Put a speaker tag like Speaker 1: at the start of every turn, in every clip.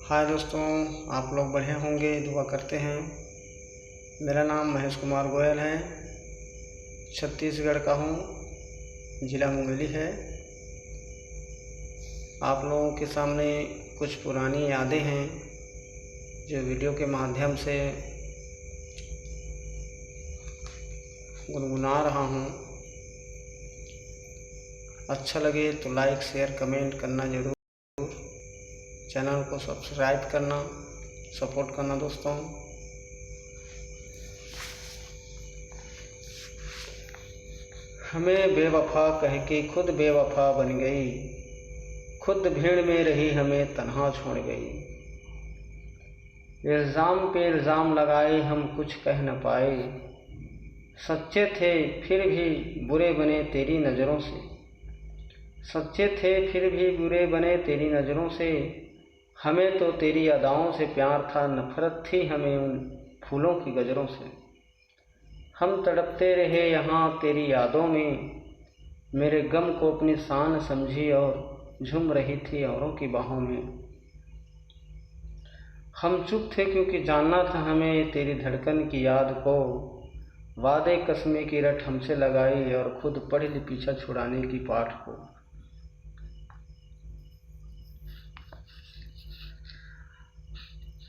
Speaker 1: हाय दोस्तों, आप लोग बढ़िया होंगे, दुआ करते हैं। मेरा नाम महेश कुमार गोयल है, छत्तीसगढ़ का हूँ, ज़िला मुंगेली है। आप लोगों के सामने कुछ पुरानी यादें हैं जो वीडियो के माध्यम से गुनगुना रहा हूँ। अच्छा लगे तो लाइक शेयर कमेंट करना ज़रूर। चैनल को सब्सक्राइब करना, सपोर्ट करना दोस्तों। हमें बेवफा कह के खुद बेवफा बन गई, खुद भीड़ में रही हमें तन्हा छोड़ गई। इल्ज़ाम पे इल्ज़ाम लगाए हम कुछ कह न पाए, सच्चे थे फिर भी बुरे बने तेरी नज़रों से। सच्चे थे फिर भी बुरे बने तेरी नज़रों से। हमें तो तेरी अदाओं से प्यार था, नफ़रत थी हमें उन फूलों की गजरों से। हम तड़पते रहे यहाँ तेरी यादों में, मेरे गम को अपनी शान समझी और झूम रही थी औरों की बाहों में। हम चुप थे क्योंकि जानना था हमें तेरी धड़कन की याद को। वादे कसमें की रट हमसे लगाई और खुद पढ़ ली पीछा छुड़ाने की पाठ को।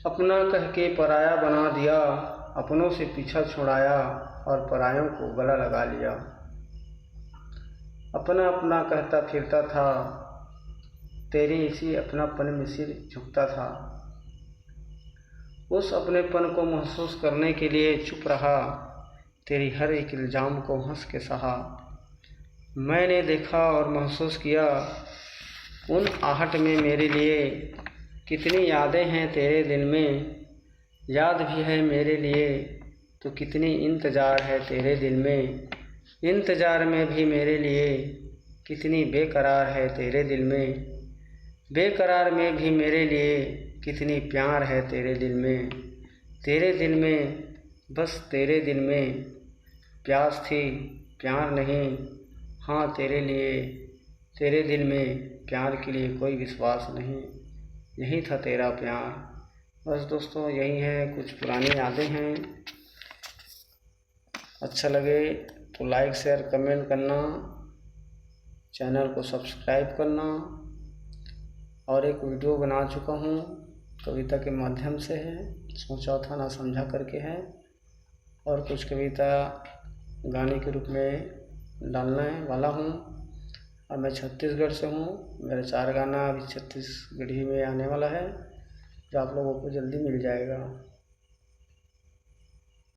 Speaker 1: अपना कह के पराया बना दिया, अपनों से पीछा छुड़ाया और परायों को गला लगा लिया। अपना अपना कहता फिरता था, तेरे इसी अपनापन में सिर झुकता था। उस अपनेपन को महसूस करने के लिए चुप रहा, तेरी हर एक इल्ज़ाम को हंस के सहा। मैंने देखा और महसूस किया उन आहट में मेरे लिए, कितनी यादें हैं तेरे दिल में। याद भी है मेरे लिए तो कितनी इंतज़ार है तेरे दिल में। इंतज़ार में भी मेरे लिए कितनी बेकरार है तेरे दिल में। बेकरार में भी मेरे लिए कितनी प्यार है तेरे दिल में। तेरे दिल में, बस तेरे दिल में प्यास थी, प्यार नहीं। हाँ तेरे लिए, तेरे दिल में प्यार के लिए कोई विश्वास नहीं। यही था तेरा प्यार। बस दोस्तों, यही है, कुछ पुरानी यादें हैं। अच्छा लगे तो लाइक शेयर कमेंट करना, चैनल को सब्सक्राइब करना। और एक वीडियो बना चुका हूँ, कविता के माध्यम से है, सोचा था ना समझा करके है। और कुछ कविता गाने के रूप में डालने वाला हूँ। और मैं छत्तीसगढ़ से हूँ, मेरा 4 गाना अभी छत्तीसगढ़ी में आने वाला है, जो आप लोगों को जल्दी मिल जाएगा।